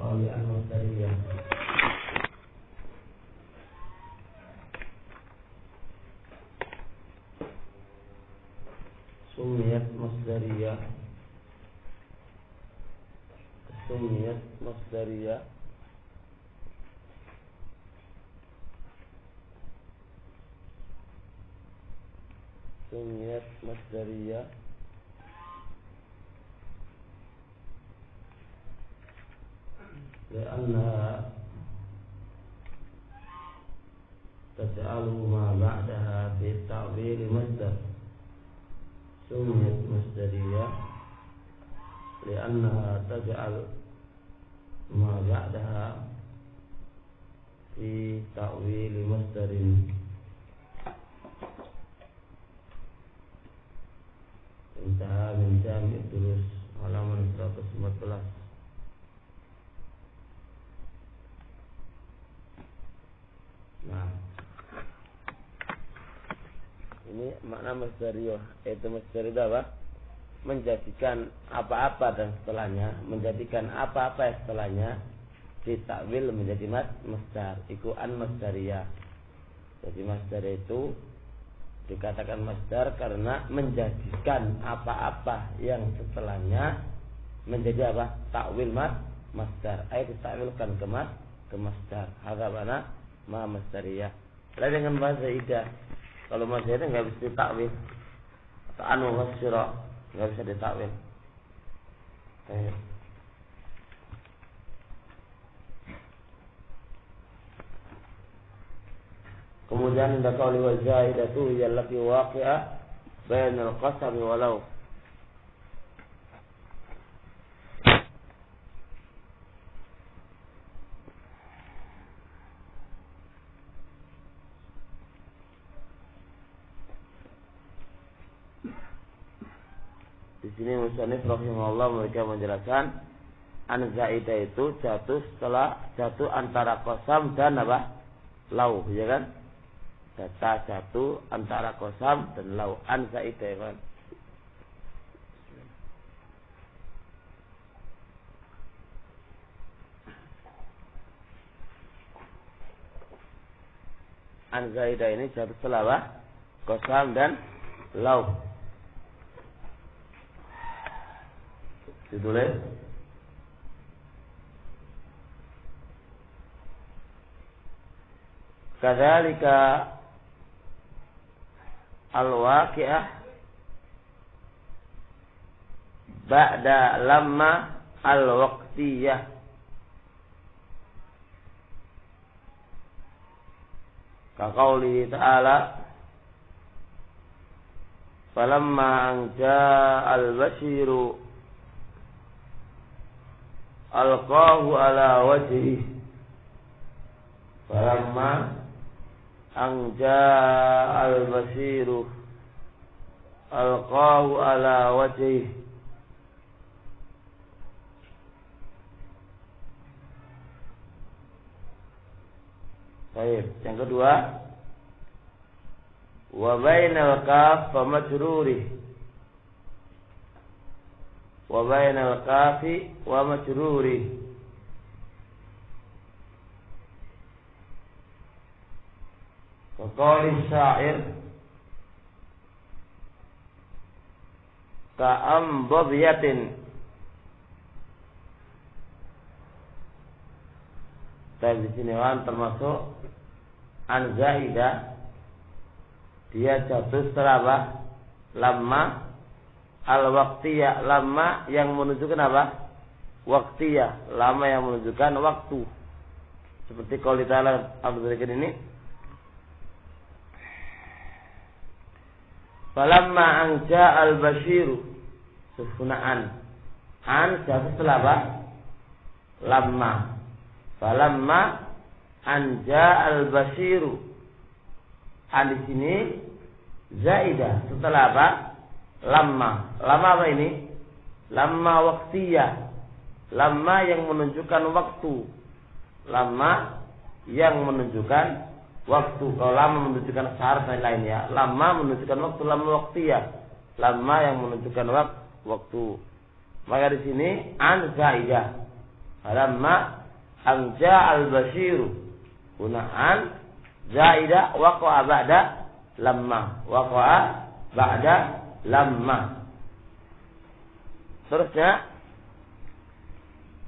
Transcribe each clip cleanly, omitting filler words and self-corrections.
Qauli al-masdariyah. Sumiyat masdariyah. Sumiyat masdariyah. Sumiyat masdariyah لأنها تجعل ما بعدها في التعبير مصدر. سميت مصدرية لأنها تجعل ما بعدها في تأويل مصدر. انتهى من جامع الدروس halaman 114. Nah, ini makna masdariyah, yaitu masdariyah apa? Menjadikan apa-apa dan setelahnya, menjadikan apa-apa yang setelahnya ditakwil menjadi masdar. Iku an masdariyah. Jadi masdar itu dikatakan masdar karena menjadikan apa-apa yang setelahnya menjadi apa? Takwil masdar. Ayat ditakwilkan ke masdar. Hadza mana? Ma masdariyah. Lain dengan bahasa zaidah. Kalau bahasa zaidah enggak bisa ditakwil. Atau anu wasira enggak bisa ditakwil. Kemudian ada qauli wa zaidatu hiya allati waqi'a bainal qasami walau. Di sini musannif rahimahullah mereka menjelaskan an zaidah itu jatuh antara qasam dan apa? Lau, ya kan? Data jatuh antara qasam dan lau. An zaidah kan? An zaidah ini jatuh setelah apa? Qasam dan lau. Ditulis kadzalika al-waqi'ah ba'da lamma al-waqtiyah. Kaqauli ta'ala falamma anja al-bashiru alqahu ala wajhi. Falamma anja al-basiru alqahu ala wajhi. Baik, yang kedua wa bainal kaf fa majruri. Wa bainal kafi wa majruri. Wa qawli syair ka'am babiyatin. Dan di sini termasuk an zaidah, dia jatuh setelah apa? Lamma al-waqtiyah, lama yang menunjukkan apa? Waqtiyah, lama yang menunjukkan waktu. Seperti qauli ta'ala al-dzikr ini. Falamma anja al-bashiru sufunaan. An jatuh setelah apa? Lama. Falamma anja al-bashiru. An di sini zaidah setelah apa? Lama. Lama apa ini? Lama waqtiyah. Lama yang menunjukkan waktu. Lama yang menunjukkan waktu. Kalau lama menunjukkan syarat dan lainnya. Lama menunjukkan waktu. Lama waqtiyah. Lama yang menunjukkan waktu. Maka di sini an zaidah. Falamma anja al-basyiru. Gunaan zaidah waqa'a ba'da lamma. Waqa'a ba'da lamma. Terusnya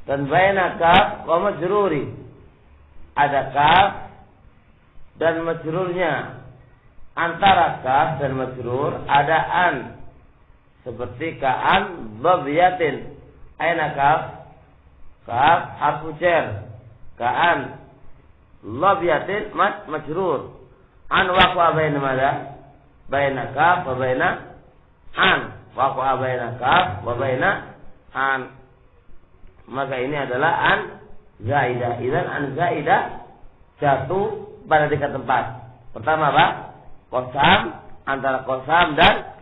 dan baina kaf wa majruri. Ada kaf dan majrurnya. Antara kaf dan majrur ada an. Seperti ka'an dhabiyatin. Aina kaf? Kaf harfu jar. Ka'an dhabiyatin majrur. An waqa'a baina madza? Baina kaf wa baina an. Waqa'a baina kaf wa baina an. Maka ini adalah an zaidah. Idzan an zaidah jatuh pada tiga tempat. Pertama apa? Qasam, antara qasam dan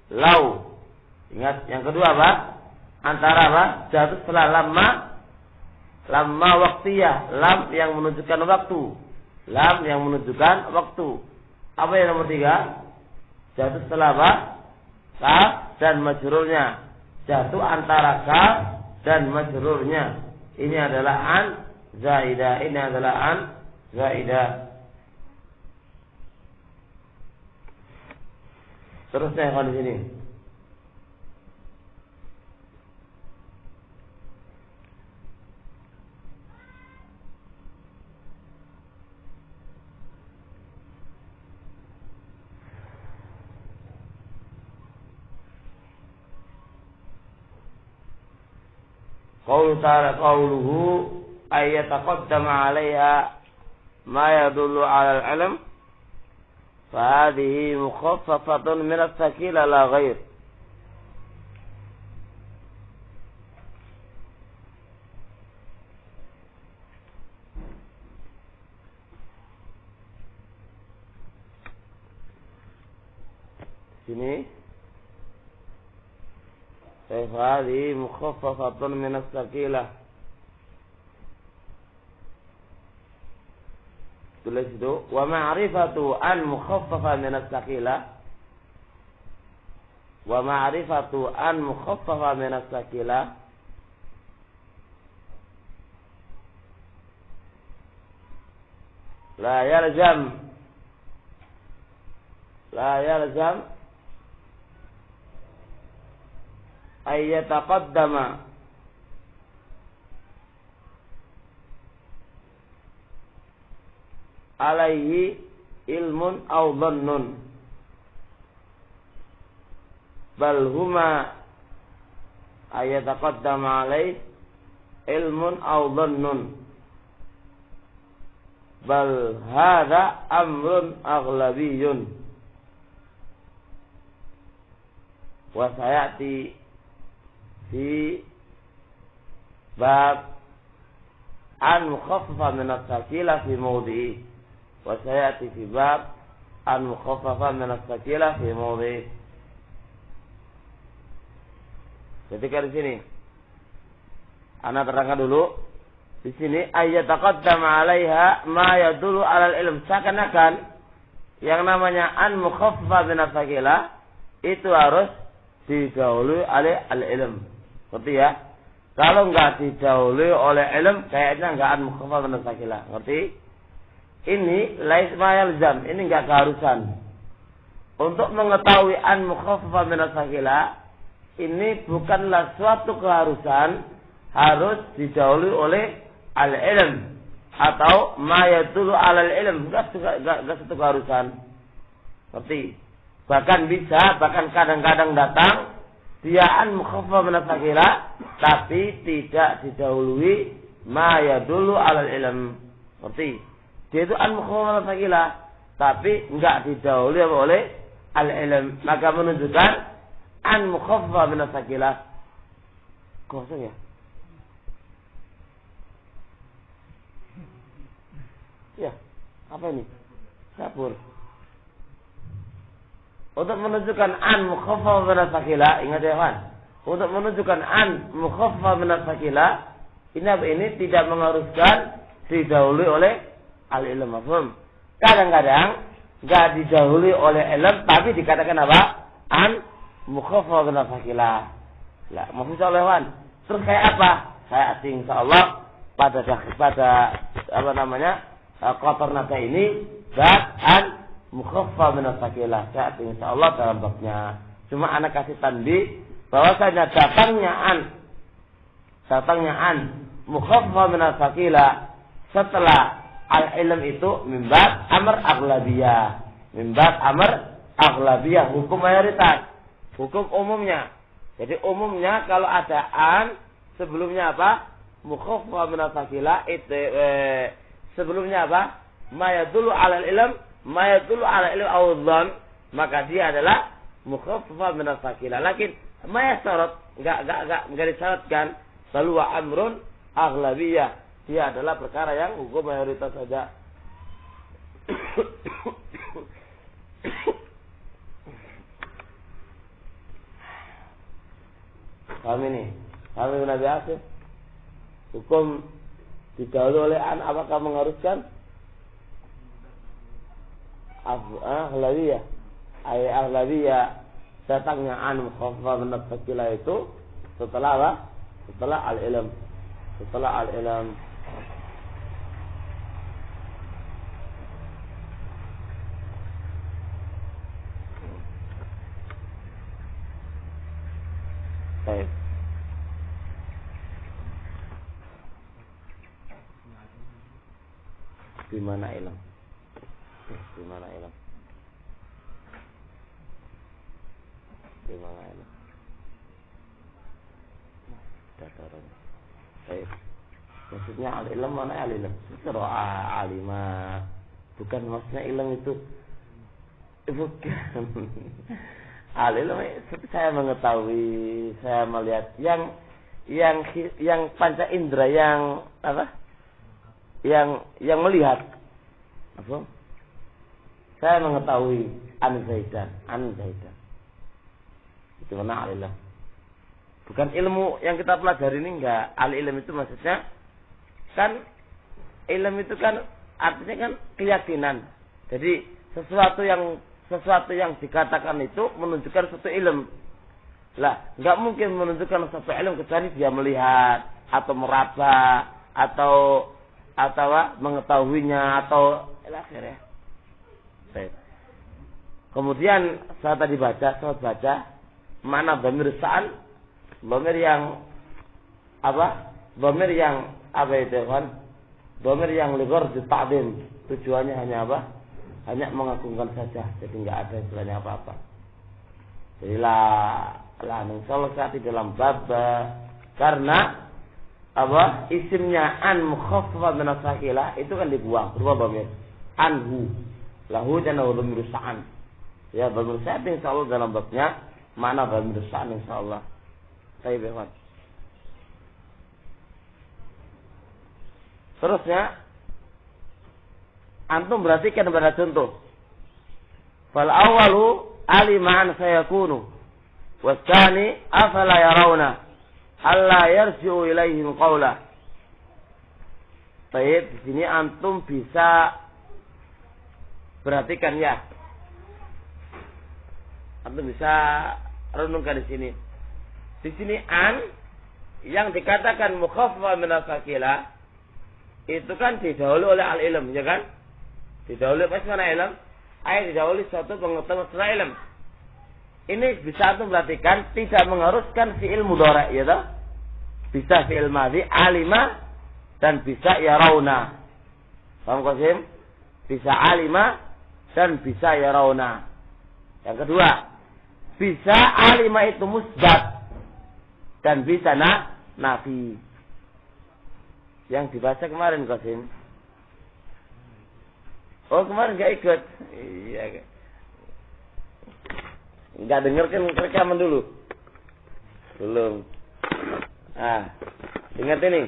lau. Ingat, yang kedua apa? Antara apa? Jatuh setelah lamma waqtiyah, lam yang menunjukkan waktu. Lam yang menunjukkan waktu. Apa yang nomor tiga? Jatuh setelah apa? Kaf dan majrurnya. Jatuh antara kaf dan majrurnya. Ini adalah an zaidah. Ini adalah an zaidah. Terusnya yang di sini. Qauluhu ay yataqaddama 'alaiha ma yadullu 'ala al-'ilm fa hadhihi mukhaffafatun min as-sakila la ghair. Sini هذه مخففة من الثقيلة. Tulis itu wa ma'rifatu an mukhaffafa min as-thaqila. Wa ma'rifatu an mukhaffafa min as-thaqila la yalzam ay yataqaddama alaihi ilmun aw dhannun, bal huma ay yataqaddama alaihi ilmun aw dhannun, bal hadha amrun aghlabiyyun wa sayati fi bab an mukhaffafa min as-sakila fi mawdi'i, wa sayati fi bab an mukhaffafa min as-sakila fi mawdi'i. Ketika di sini ana terangkan dulu di sini ayat taqaddama 'alaiha ma yadullu 'alal ilm, seakan-akan yang namanya an mukhaffafa min as-sakila itu harus didahului oleh al-ilm. Ngerti ya? Kalau enggak didahului oleh ilm, kayaknya enggak an mukhaffafa min as-sakila. Ngerti? Ini lais ma yalzam, ini enggak keharusan. Untuk mengetahui an mukhaffafa min as-sakila, ini bukanlah suatu keharusan harus didahului oleh al-ilm atau ma yadullu 'alal ilm, enggak satu keharusan. Ngerti? Bahkan bisa, bahkan kadang-kadang datang dia an mukhaffafa min as-sakila tapi tidak didahului ma yadullu 'alal ilm. Ngerti? Dia itu an mukhaffafa min as-sakila tapi enggak didahului oleh al-ilm, maka menunjukkan an mukhaffafa min as-sakila. Kosong ya? Ya, apa ini? Sabur. Untuk menunjukkan an mukhaffafa min as-sakila, ingat ya kawan. Untuk menunjukkan an mukhaffafa min as-sakila, ini tidak mengharuskan didahului oleh al-ilm. Mafhum? Kadang-kadang enggak didahului oleh ilm tapi dikatakan apa? An mukhaffafa min as-sakila. Lah, maksud oleh kawan. Terus kayak apa? Saya insyaallah apa namanya kotor nada ini an mukhaffa min as-sakilah. Saya insyaallah dalam babnya. Cuma anak kasih tanbih bahwasanya datangnya an mukhaffa min as-sakilah setelah al-ilm itu mimbat amr aghlabiyah hukum mayoritas, hukum umumnya. Jadi umumnya kalau ada an sebelumnya apa? Mukhaffa min as-sakilah itu sebelumnya apa? Mayadulu ala ilm awdhan, maka dia adalah mukhaffafa min as-sakilah. Lakin mayasyarat enggak disyaratkan bahwa amrun aghlabiyah. Dia adalah perkara yang hukum mayoritas saja. Kami Nabi Asif hukum didahului oleh an apakah mengharuskan aghlabiyah datangnya an mukhaffafa min as-sakilah itu setelah apa? Setelah al-ilm. Baik. Di mana ilmu? Dataran. Baik. Maksudnya al-ilm mana al-ilm? Secara alimah. Bukan maksudnya ilmu itu. Bukan. Al-ilm saya mengetahui, saya melihat yang panca indera yang apa? Yang melihat. Apa? Saya mengetahui an Zaidan. Itu mana al-ilm? Bukan ilmu yang kita pelajari ini enggak. Al-ilm itu maksudnya kan ilmu itu kan artinya kan keyakinan. Jadi sesuatu yang dikatakan itu menunjukkan suatu ilmu. Lah, enggak mungkin menunjukkan suatu ilmu kecuali dia melihat atau meraba atau mengetahuinya atau akhir ya. Baik. Kemudian saya tadi baca mana dhamir sa'an, dhamir yang apa? Dhamir yang apa itu kan? Dhamir yang ligor dita'dim. Tujuannya hanya apa? Hanya mengagungkan saja. Jadi enggak ada istilahnya apa-apa. Jadi la nusallati dalam bab karena apa? Isimnya an mukhaffafa min as-sakilah itu kan dibuang berupa dhamir anhu. Lahu dan dhamir sa'an. Ya, dhamir sa'an insyaallah dalam babnya mana dhamir sa'an insyaallah. Baik, Pak. Terusnya antum perhatikan pada contoh. Fal awwalu alima an sayakunu wasani afala yarawna alla yarji'u ilaihim qawla. Baik, di sini antum bisa perhatikan ya. Antum bisa renungkan di sini. Di sini an yang dikatakan mukhaffafa min as-sakilah itu kan didahului oleh al-ilm, ya kan? Didahului apa sebenarnya ilm? Didahului suatu pengetahuan setelah ilm. Ini bisa antum perhatikan tidak mengharuskan fi'il mudhari', ya toh? Bisa fi'il madhi alima dan bisa yarawna. Paham Qasim? Bisa alima dan bisa yarawna. Yang kedua, bisa alima itu musbat dan bisa nafi. Yang dibaca kemarin Qasim. Oh, kemarin enggak ikut. Iya. Enggak dengarkan rekaman dulu. Belum. Ingat ini.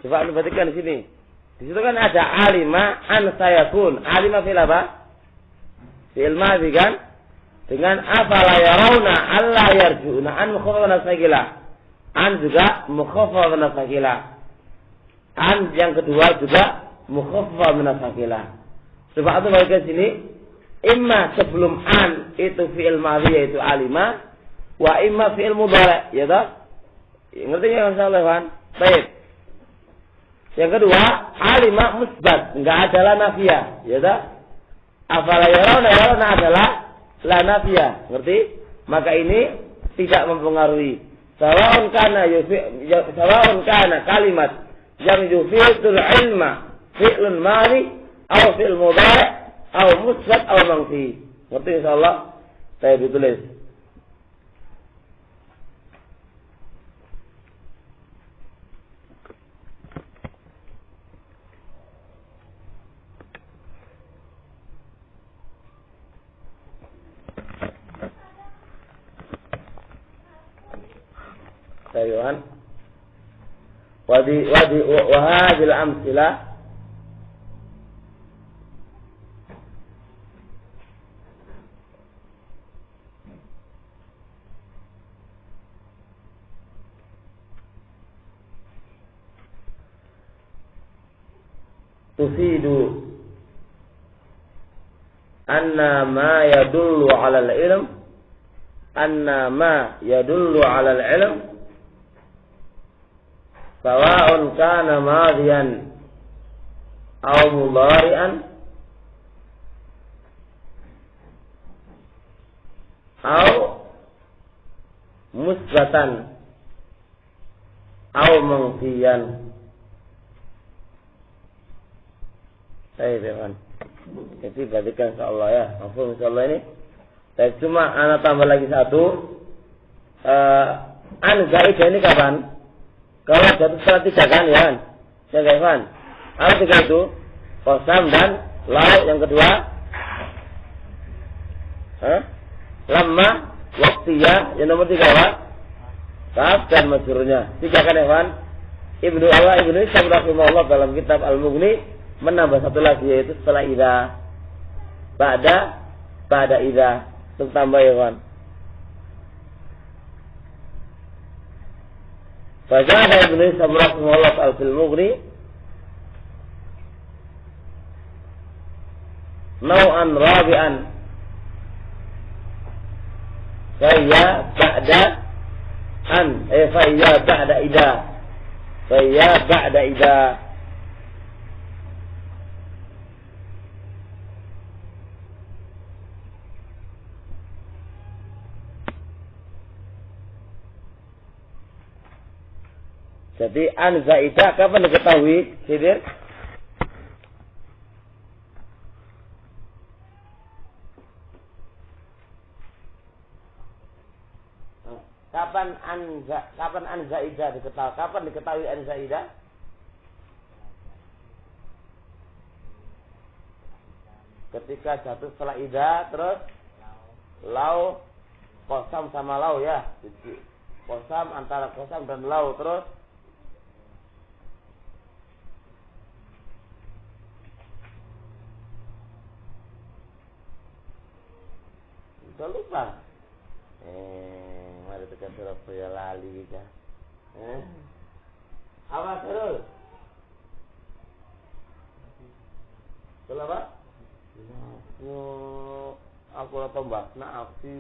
Coba anu perhatikan di sini. Di situ kan ada alima an sayakun. Alima fil apa? Fil madhi kan? Dengan afala yarawna alla yarjuuna an mukhaffafa sakilah. An juga mukhaffafa sakilah. An yang kedua juga mukhaffafa sakilah. Coba itu balik ke sini. Imma sebelum an itu fi'il madhi yaitu alima, wa imma fi'il mudhari', ya toh? Ngerti enggak masalah, Wan? Baik. Yang kedua, alima musbat, enggak adalah nafiyah, ya dah. Afala yarawna adalah la nafiyah, ngerti? Maka ini tidak mempengaruhi. Sawa'un kana kalimat yang yufidul ilma fi'lun mari atau fi'l mudhari' atau musbat atau manfi. Ngerti insyaallah? Saya ditulis. Tayuan. Wahadil amsilah tufidu anna ma yadullu 'ala al-ilm sawa'un kana madhiyan aw mudhari'an aw musbatan aw manfiyan. Baik, jadi perhatikan insyaallah ya. Mafhum insyaallah ini. Tapi cuma ana tambah lagi satu. An zaidah ini kapan? Kalau jatuh setelah 3 kan ya kan? Ya kan? Apa 3 itu? Qasam dan lau. Yang kedua lamma waqtiyah. Yang nomor 3 apa? Kaf dan majrurnya. 3 kan ya kan? Ibnu Hisham rahimahullah dalam kitab Al-Mughni menambah satu lagi, yaitu setelah idza. Ba'da idza. Untuk tambah ya kan? Faja'ala Ibnu Hisham rahimahullah ta'ala fil Mughni naw'an rabi'an fayya ba'da an fayya ba'da idza. Jadi an zaidah kapan diketahui? Sidir? Kapan an zaidah diketahui? Kapan diketahui an zaidah? Ketika jatuh setelah idza terus lau qasam sama lau ya. Qasam antara qasam dan lau terus lupa. Mari kita terus ya lali kita. Apa terus? Kenapa? Aku lah tombak. Nafsi.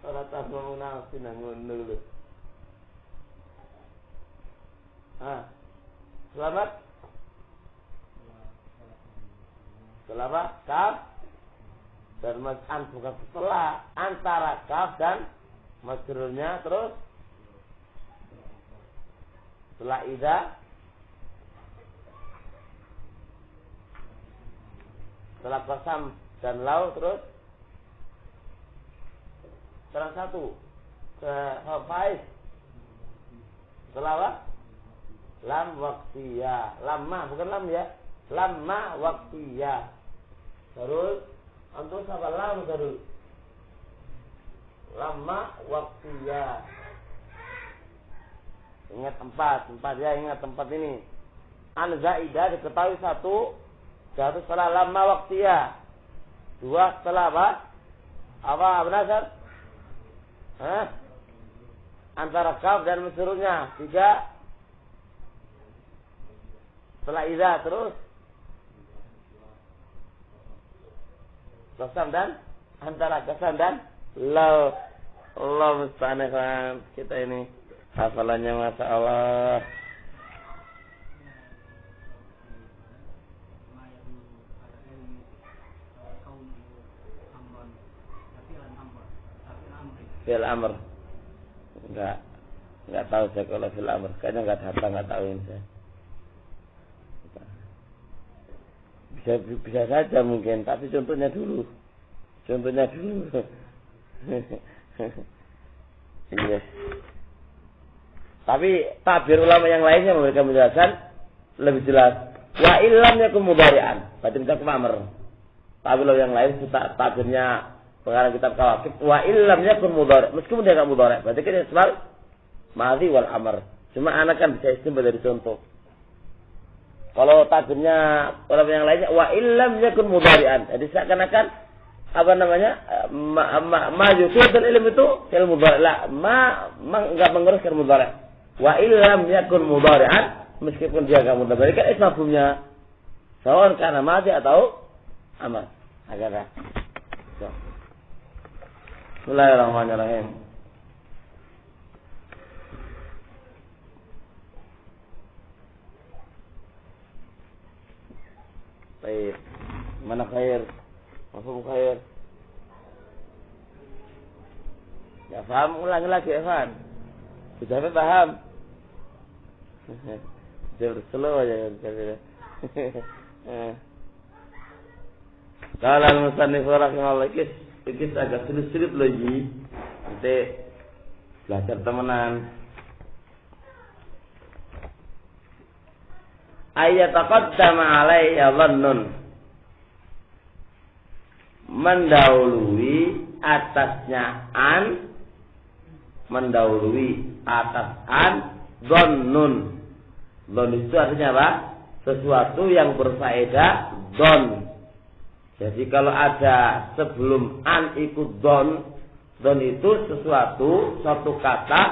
Orang tak mau nafsi nangun dulu. Selamat. Kaf dan mas'an bukan setelah, antara kaf dan majrurnya terus setelah idza setelah qasam dan lau terus setelah satu ke faiz setelah apa? Lam waqtiyah. Lamma bukan lam ya. Lamma waqtiyah. Terus antum sama lam terus. Lamma waqtiyah. Ingat tempat ya, ingat tempat ini. An zaidah diketahui satu setelah lamma waqtiyah. 2 setelah apa? Apa benar? Antara kaf dan majrurnya. 3 setelah idza terus qasam dan antara qasam dan lau. Allah musta'an kita ini hafalannya masya Allah. fil amr. Enggak tahu saya kalau fil amr. Kayaknya enggak tahu ini saya. Bisa saja mungkin, tapi contohnya dulu. Iya. Tapi tabir ulama yang lainnya mereka menjelaskan lebih jelas. Wa illam yakum mudhari'an. Berarti kita kemamar. Tabir yang lain tabirnya pengarang kitab Kawakib. Wa illam yakum mudhari'. Meskipun dia enggak mudhari', berarti kan ismal madhi wal amr. Cuma anak kan bisa istimba dari contoh. Kalau tabirnya ulama yang lainnya wa illam yakun mudhari'an. Jadi seakan-akan apa namanya? Ma yufidul ilm itu fil mudhari'. La enggak menguruskan mudhari'. Wa illam yakun mudhari'an, meskipun dia enggak mudhari' kan ismafumnya sawan kana madhi atau amr. Agar. Bismillahirrahmanirrahim. Baik, mana khair? Mafhum khair? Ya paham, ulangi lagi Evan. Sudah paham? Jangan slow aja. Kalau al-musannif rahimahullah ikis agak sulit-sulit loh ji. Nanti belajar temenan. Ayat taqaddama alaiya dhannun, mendahului atasnya an, dhannun. Dhon itu artinya apa? Sesuatu yang berfaedah dhon. Jadi kalau ada sebelum an ikut dhon itu suatu kata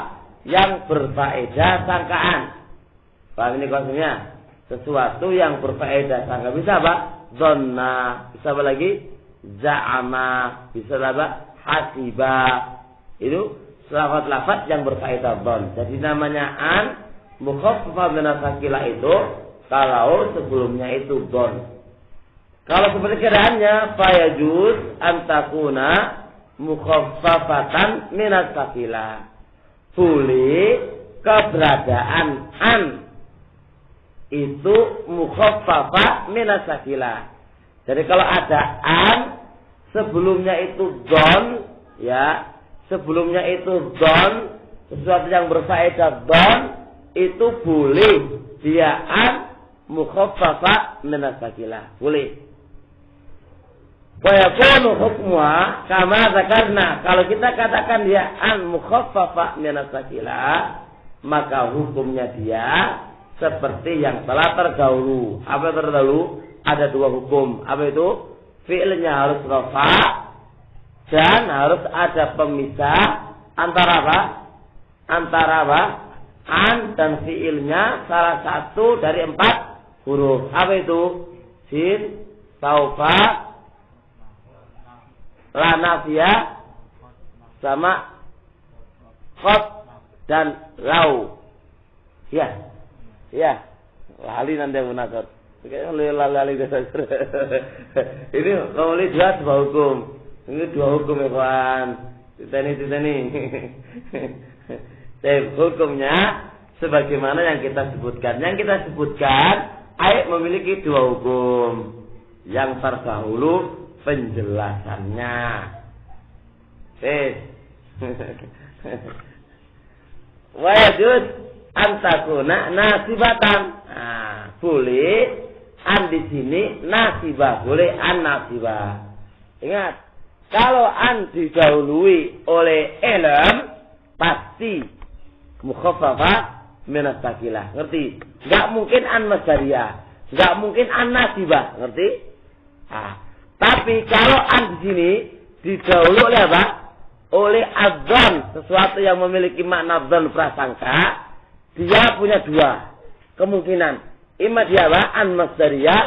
yang berfaedah sangkaan. Paham ini konsepnya? Sesuatu yang berfaedah sangka. Bisa apa? Dhanna. Bisa apa lagi? Za'ama. Bisa apa? Hasiba. Itu lafaz-lafaz yang berfaedah dhan. Jadi namanya an mukhaffafah min as-sakilah itu kalau sebelumnya itu dhan. Kalau seperti keadaannya fayajuz antakuna mukhaffafatan min as-sakilah. Boleh keberadaan an itu mukhaffafah minas sakilah. Jadi kalau ada an sebelumnya itu don, ya, sebelumnya itu don, sesuatu yang berfaedah don, itu boleh dia an mukhaffafah minas sakilah. Boleh. Wa yakunu hukmuha kama dzakarna. Kalau kita katakan dia an mukhaffafah minas sakilah, maka hukumnya dia seperti yang telah terdahulu. Apa yang terdahulu? Ada dua hukum. Apa itu? Fi'ilnya harus rafa dan harus ada pemisah antara apa? An dan fi'ilnya salah satu dari 4 huruf. Apa itu? Sin, saufa, la nafiyah, sama qad dan lau. Ya, lali nanti aku nakar. Lali dasar. Ini kamu lihat dua hukum. Ini 2 hukum ya kawan. Titani. Hukumnya sebagaimana yang kita sebutkan. Yang kita sebutkan, ayat memiliki 2 hukum. Yang terdahulu penjelasannya. Wajud antakuna nasibatan. Nah, boleh an di sini nasibah, boleh an nasibah. Ingat, kalau an didahului oleh ilm pasti mukhaffafah min as-sakilah. Ngerti? Enggak mungkin an masdariyah, enggak mungkin an nasibah, ngerti? Nah, tapi kalau an di sini didahului oleh apa? Oleh adzan, sesuatu yang memiliki makna dzan prasangka. Dia punya 2 kemungkinan. Ima dia apa? An masdariyah,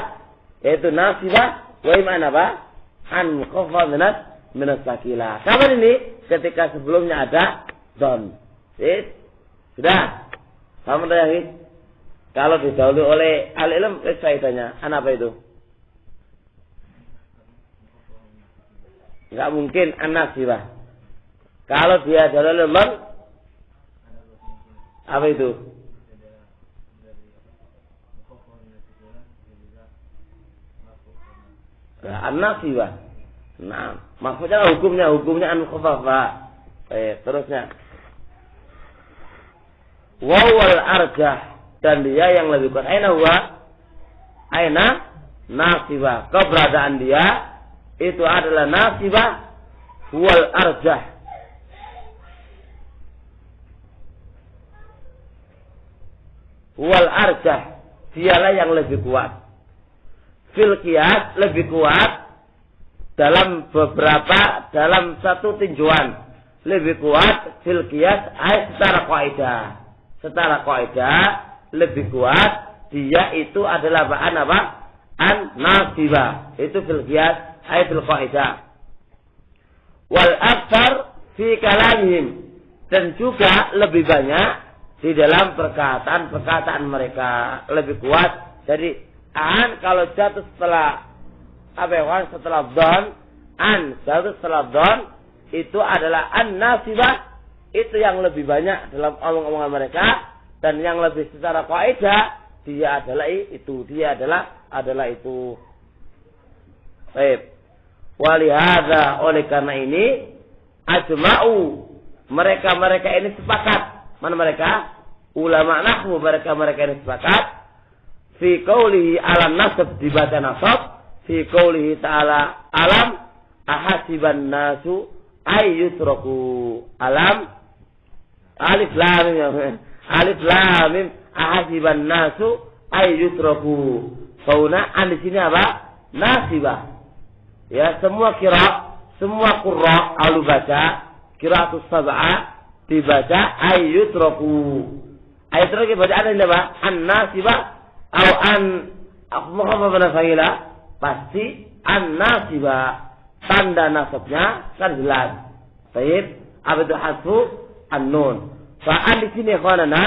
yaitu nasibah. Wa ima apa? An mukhaffafah min as-sakilah. Kapan ini? Ketika sebelumnya ada don. Sudah. Kamu tahu? Kalau didahului oleh al-ilm, faedahnya an apa itu? Enggak mungkin an nasibah. Kalau dia adalah lemon, apa itu? An-nasibah. Nah, maksudnya hukumnya an-khaffafah. Terusnya. Wawal arjah, dan dia yang lebih kuat. Aina nasibah. Keberadaan dia itu adalah nasibah wal arjah. Wal arjah, dialah yang lebih kuat. Fil qiyas, lebih kuat dalam satu tinjauan. Lebih kuat fil qiyas secara kaidah. Secara kaidah lebih kuat dia itu adalah an-nasibah. Itu fil qiyas fil kaidah. Wal aktsar fi kalamihim, dan juga lebih banyak di dalam perkataan mereka, lebih kuat. Jadi an kalau jatuh setelah setelah dzan, jatuh setelah dzan itu adalah an-nasibah, itu yang lebih banyak dalam omong-omongan mereka, dan yang lebih secara kaidah dia adalah itu. Baik. Walihada, oleh karena ini ajma'u, mereka ini sepakat. Mana mereka? Ulama nahwu, mereka ini sepakat fi qoulihi alam nasab, dibaca nasab, fi qoulihi ta'ala alam ahasiban nasu ay yutraku. Alam alif lam mim ahasiban nasu ay yutraku. Fauna di sini apa? Nasibah. Ya, semua qurra alu baca qiraatus sab'ah dibaca ay yutraku. Ayat terakhir bacaan ini apa? An-nasibah atau muhammad fa'ila, pasti an-nasibah. Tanda nasabnya kan jelas. Baik, apa itu hasfu an-nun. Fa'an di sini khonana,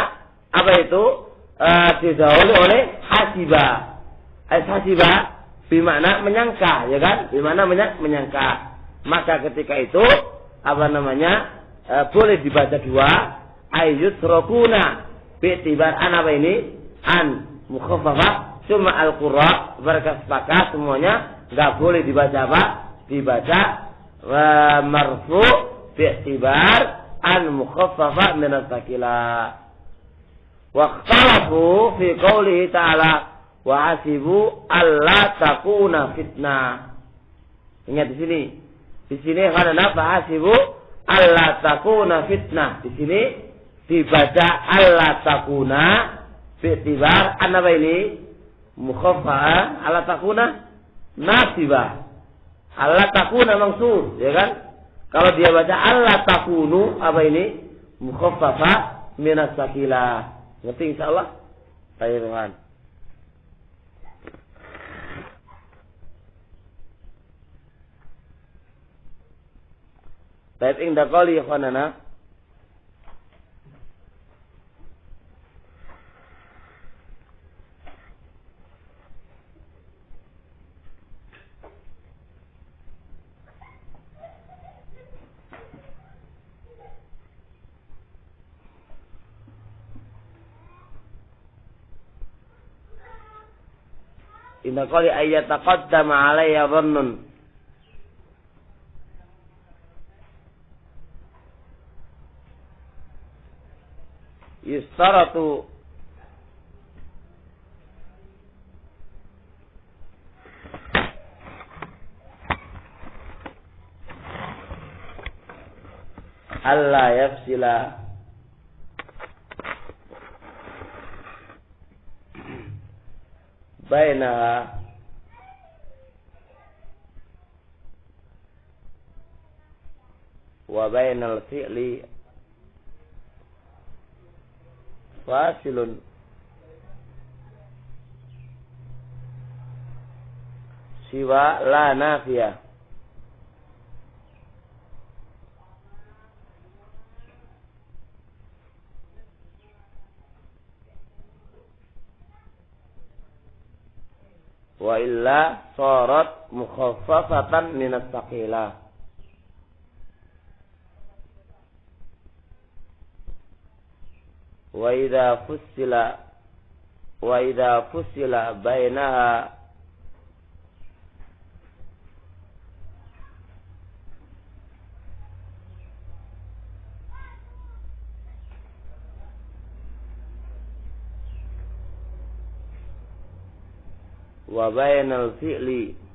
apa itu? Didahului oleh hasibah. Hasibah bermakna menyangka, ya kan? Bermakna menyangka. Maka ketika itu boleh dibaca dua, ayyutrokuna bi'tibar an mukhaffafah. Cuma al-qurra mereka sepakat semuanya enggak boleh dibaca marfu bi'tibar an mukhaffafah min as-sakilah. Wa ikhtalafu fi qoulihi ta'ala wa hasibu alla takuna fitnah. Ingat di sini. Di sini karena hasibu alla takuna fitnah. Di sini dibaca alla takuna bi'tibar apa ini? Mukhaffafah. Alla takuna nasibah. Alla takuna mangsur, ya kan? Kalau dia baca alla takunu, apa ini? Mukhaffafah minas sakilah. Ngerti insyaallah? Baik, teman. Baik, indah qali ikhwanana. Indah qali ayyataqaddama alayya dhannun. Yustaratu alla yafsila bainaha wa bainal fi'li fasilun siwa la nafiyah. Wa illa sarat mukhaffafatan minas saqilah. wa idza fusila bainaha wa bainal fi'li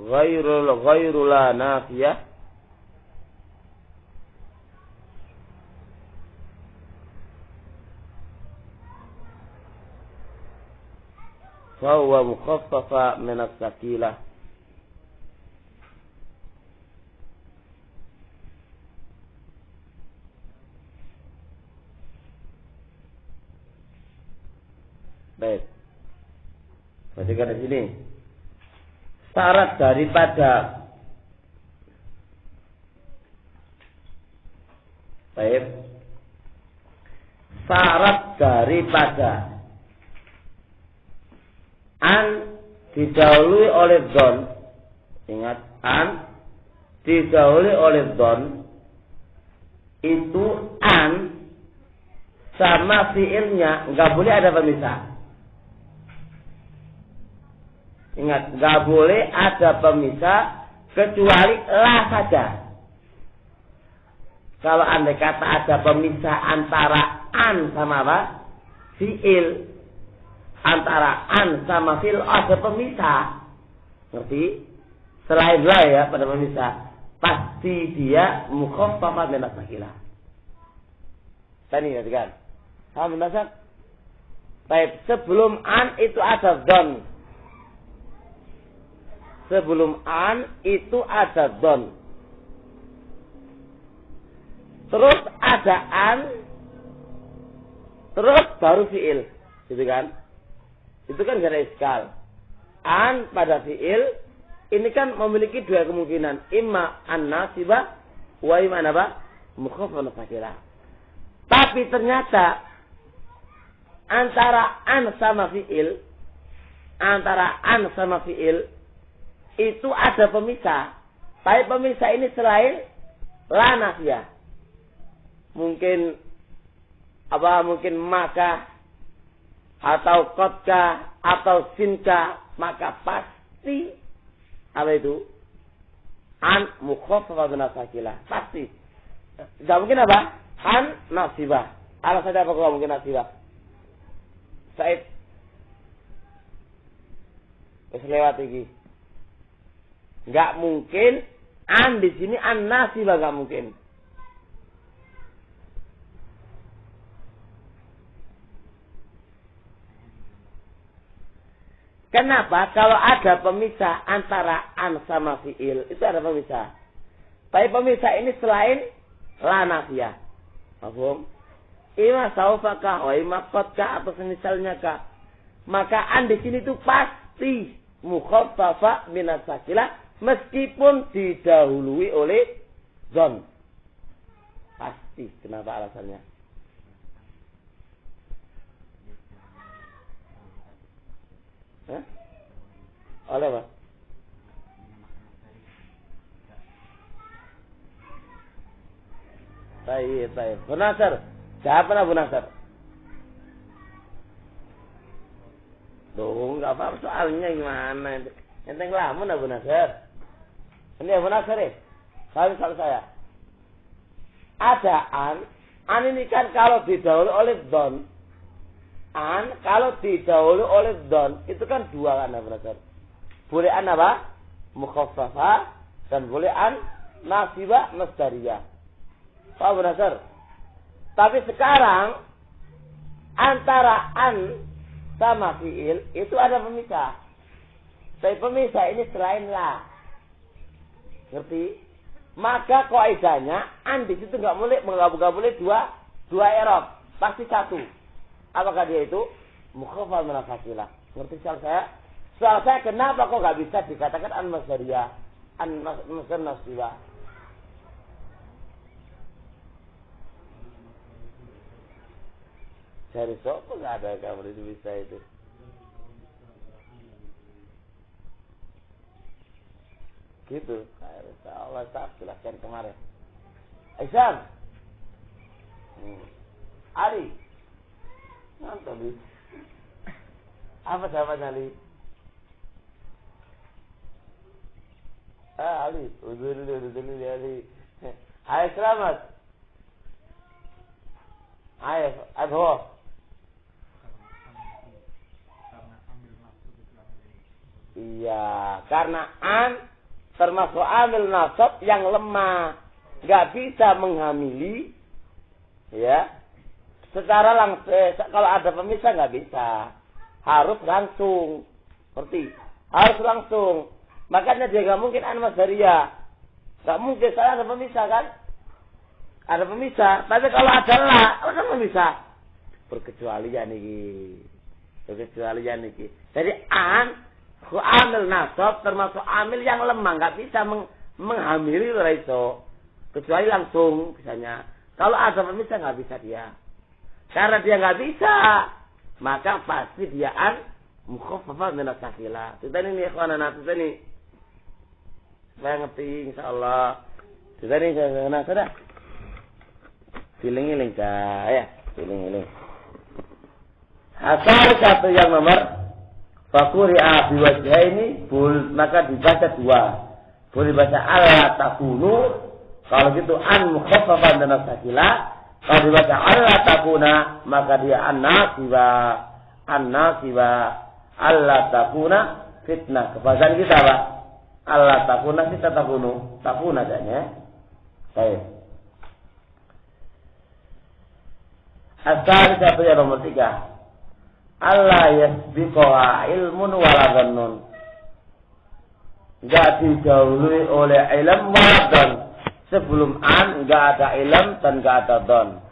ghairu la nafiyah fa huwa mukhaffafa min as-saqilah. Baik. Perhatikan di sini. Syarat daripada baik. Syarat daripada an didahului oleh don. Ingat, an didahului oleh don. Itu an sama fiilnya enggak boleh ada pemisah. Ingat, nggak boleh ada pemisah kecuali la saja. Kalau andai kata ada pemisah antara an sama apa? Fiil. Antara an sama fiil ada pemisah. Ngerti? Selain la ya pada pemisah. Pasti dia mukhaffafah min as-saqilah. Tadi ngerti kan? Paham benar? Baik, sebelum an itu ada don. Sebelum an itu ada don. Terus ada an. Terus baru fiil. Gitu kan? Itu kan gak ada iskal. An pada fiil. Ini kan memiliki dua kemungkinan. Imma an nasibah. Wa imma apa? Mukhaffafah saqilah. Tapi ternyata. Antara an sama fiil. Antara an sama fiil. Itu ada pemisah. Tapi pemisah ini selain la nafiyah. Mungkin apa? Mungkin maka atau kotka atau sinka, maka pasti apa itu? An mukhaffafah min as-saqilah. Pasti. Enggak mungkin apa? An nasibah. Alasannya apa kalau mungkin nasibah? Said. Wis lewat iki. Enggak mungkin an di sini an nasibah, enggak mungkin. Kenapa? Kalau ada pemisah antara an sama fiil, itu ada pemisah. Tapi pemisah ini selain la nafiyah. Paham? Ima saufakah wa ima qatkah atau semisalnya kah. Maka an di sini itu pasti mukhaffafah min as-saqilah. Meskipun didahului oleh zon. Pasti. Kenapa alasannya? Hah? Oleh apa? Baik. Bu Nasr. Siapa Bu Nasr? Duh, enggak apa-apa soalnya gimana. Enteng lamun Bu Nasr. Ini Abu Nasr soal saya. Ada an ini kan kalau didahului oleh don. An kalau didahului oleh don, itu kan dua kan Abu Nasr. Boleh an apa? Mukhaffafah dan boleh an nasibah masdariyah. Pak Abu Nasr. Tapi sekarang antara an sama fiil itu ada pemisah. Tapi pemisah ini selain la. Ngerti? Maka kaidahnya an di situ enggak boleh dua i'rab, pasti satu. Apakah dia itu mukhaffafah min as-saqilah? Ngerti soal saya? Soal saya kenapa kok enggak bisa dikatakan an masdariyah, an masdar nasibah? Cari sopo enggak ada kamu itu bisa itu. Gitu. Allah tak jelaskan kemarin. Aisyah. Ali. Nonton di. Apa jawabannya Ali? Ali. Udah Ali. Ayo selamat. Ayo, Adho. Iya, karena an termasuk amil nasab yang lemah, nggak bisa menghamili, ya. Secara langsung, kalau ada pemisah nggak bisa, harus langsung, seperti harus langsung. Makanya dia nggak mungkin an masdariyah, nggak mungkin. Saya ada pemisah kan, ada pemisah. Tapi kalau ada lah, kan pemisah. Berkecualian nih, berkecualian nih. Jadi an amil nasab termasuk amil yang lemah, nggak bisa menghamili itu, kecuali langsung misalnya. Kalau ada pemisah nggak bisa dia, karena dia nggak bisa, maka pasti dia an mukhaffafah min as-sakila. Kita ini ikhwanana, kita ini saya ngerti insyaallah. Kita ini sana sudah. Feeling ya, feeling. Asal satu yang nomor Fakuri'a biwajhaini, maka dibaca dua. Boleh baca Allah takunu, kalau gitu an mukhaffafan dan sakila. Kalau dibaca Allah takuna, maka dia an-nasiba. Allah takuna fitnah. Kebahasan kita apa? Allah takuna kita takuna adanya. Baik. Asal satu yang nomor 3. Allah yasbiqoha ilmun wala dhannun. Enggak didahului oleh ilm wala dhann. Sebelum an enggak ada ilm dan enggak ada dhann.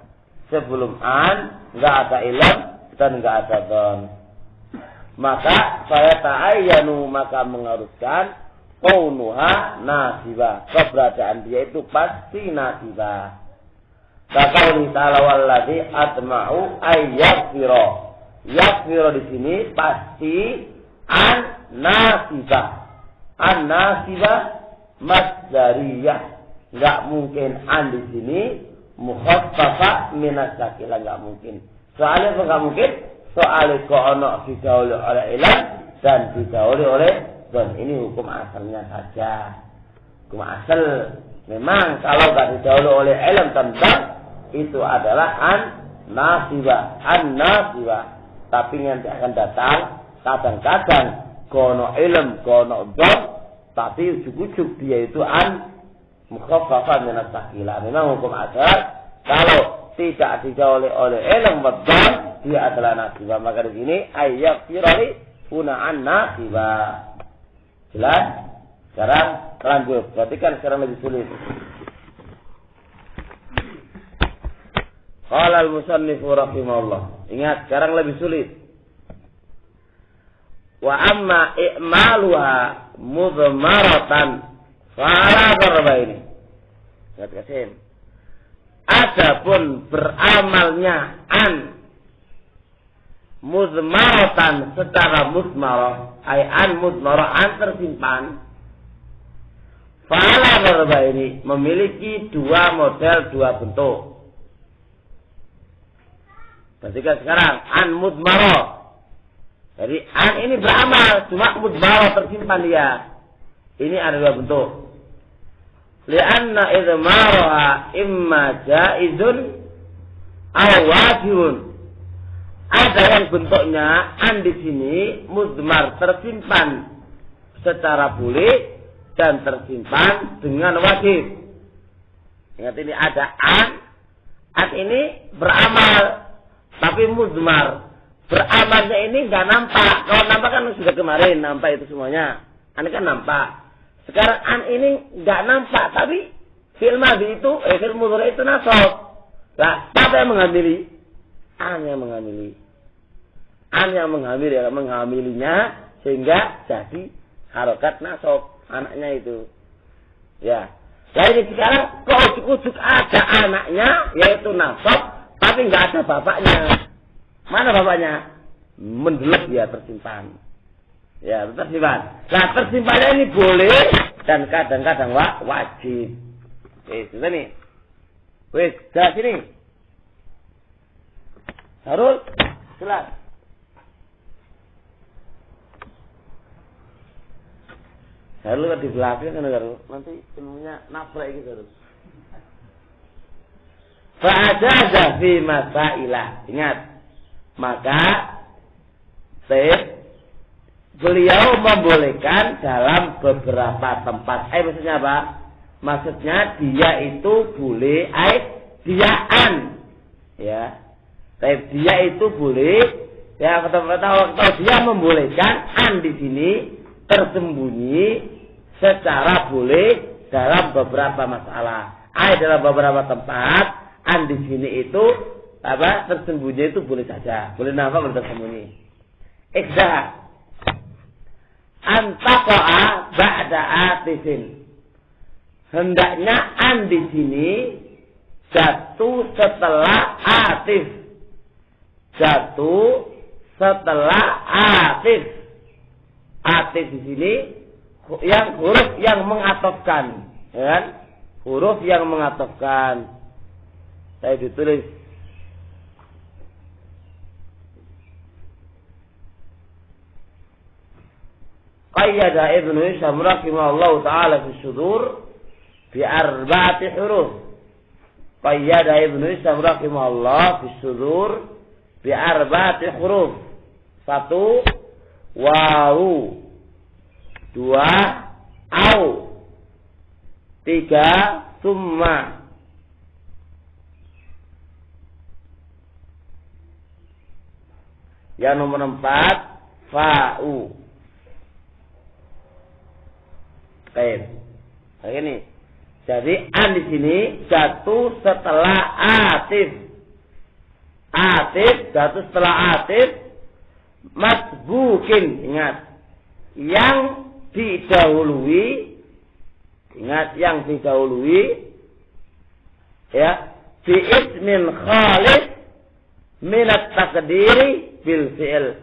Sebelum an enggak ada ilm dan enggak ada dhann. Maka saya ta'ayyanu, maka mengharuskan kaunuha nasibah. Keberadaan dia itu pasti nasibah. Kaqauli ta'ala wallazi atma'u ayyaghfira. Yaghfira di sini pasti an-nasibah. An-nasibah masdariyah. Enggak mungkin an di sini mukhaffafah min as-sakila, enggak mungkin. Soalnya enggak mungkin? Soalnya kono didahului oleh ilan dan didahului oleh don. Ini hukum asalnya saja. Hukum asal. Memang kalau enggak didahului oleh ilan dan don, itu adalah an-nasibah. An-nasibah. Tapi nanti akan datang kadang-kadang kono ilm, kono dom, tapi ujuk-ujuk dia itu an mukhaffafah min as-sakila. Memang hukum asal kalau tidak dijawab oleh ilm dom, dia adalah nasibah. Maka di sini ayat firari punaan nasibah. Jelas? Sekarang lanjut. Berarti kan sekarang lebih sulit. Qala al-musannifu rahimahullah. Ingat, sekarang lebih sulit. Wa amma i'maluha mudmaratan fala darbaini. Lihat kasim. Adapun beramalnya an mudmaratan secara mudmarah, ay an mudmarah, an tersimpan. Fala darbaini memiliki dua model, dua bentuk. Perhatikan sekarang an mudmarah. Jadi an ini beramal, cuma mudmarah tersimpan dia. Ini ada dua bentuk. Lianna idmaraha imma jaizun aw wajibun. Ada yang bentuknya an di sini mudmar tersimpan secara boleh dan tersimpan dengan wajib. Ingat ini ada an ini beramal. Tapi mudmar beramalnya ini nggak nampak. Kalau nampak kan sudah kemarin nampak itu semuanya. Ini kan nampak. Sekarang an ini nggak nampak, tapi fil madhi itu, fil mudhari itu nasab. Nah, siapa yang menghamili? An yang menghamili. An yang menghamilinya sehingga jadi harokat nasab anaknya itu. Ya. Jadi sekarang kok ujuk-ujuk ada anaknya yaitu nasab. Tapi nggak ada bapaknya. Mana bapaknya? Mendelep dia tersimpan. Ya, tersimpan. Nah, tersimpannya ini boleh dan kadang-kadang wajib. Wis, itu nih. Wis, jelas sini. Harus jelas. Harus di belakang kan nanti ilmunya nafrek gitu harus. Fa'ajaza fi masailah. Ingat. Maka beliau membolehkan dalam beberapa tempat. Maksudnya apa? Maksudnya dia itu boleh diaan. Ya. Tapi dia itu boleh ya kalau dia membolehkan an di sini tersembunyi secara boleh dalam beberapa masalah. Dalam beberapa tempat an di sini itu apa tersembunyi itu boleh saja, boleh nampak boleh tersembunyi. Ikhdah antaqa'a ba'da atifin. Hendaknya an di sini jatuh setelah atif. Jatuh setelah atif. Atif di sini yang huruf yang mengatofkan, ya kan? Huruf yang mengatofkan. Saya ditulis qayyada Ibnu Hisham rahimahullahu taala fi syudur bi arba'ati huruf. Qayyada Ibnu Hisham rahimahullah fi syudur bi arba'ati huruf. 1 wawu, 2 au, 3 summa. Yang nomor 4 fa'u. Baik. Begini. Jadi an di sini jatuh setelah atif. Atif jatuh setelah atif masbukin. Ingat. Yang didahului. Ingat yang didahului. Ya. Bi ismin khalis minat takdiri bil fi'il.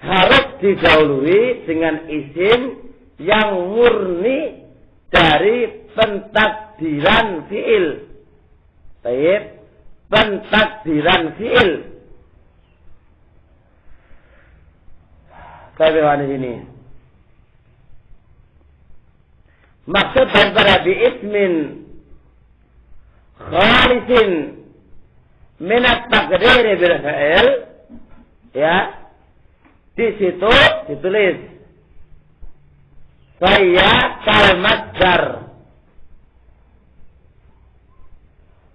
Harus didahului dengan isim yang murni dari pentakdiran fi'il. Baik. Pentakdiran fi'il. Kayak ini. Maksud daripada bi'ismin khalisin minat takdiri bil fi'il. Ya. Di situ ditulis saya kalmasdar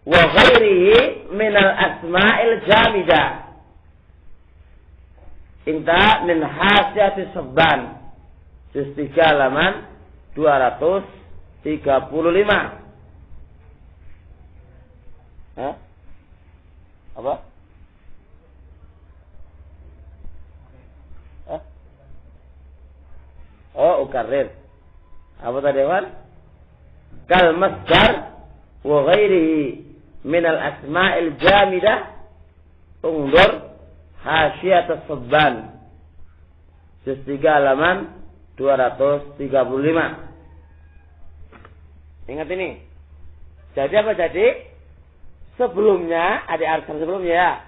wa ghairihi minal asma'il jamidah. Inta min hasiyati sabban. Juz 3 halaman 235. Hah? Apa? Hah? Oh, ukarir. Apa tadi, Wan? Kal masdar wa ghairihi min al asma'il jamidah. Undur Hasyiyat as-Sabban. Juz 3 halaman 235. Ingat ini. Jadi apa jadi? Sebelumnya, adik arsan sebelumnya ya,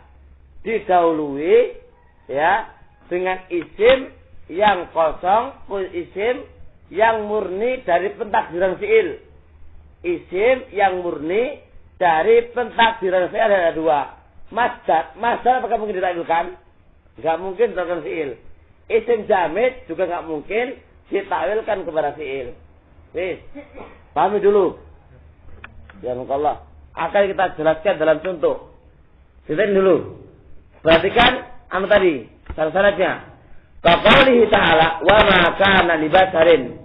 didahului ya dengan isim yang kosong, isim yang murni dari pentakdiran fi'il. Isim yang murni dari pentakdiran fi'il ada 2. Masdar apakah mungkin ditakwilkan? Enggak mungkin ditakwilkan fi'il. Isim jamid juga enggak mungkin ditakwilkan kepada fi'il. Wis. Pahami dulu. Ya Allah. Akan kita jelaskan dalam contoh. Ceritain dulu. Perhatikan anu tadi, syarat-syaratnya. Qaulihi ta'ala wa ma kana li basarin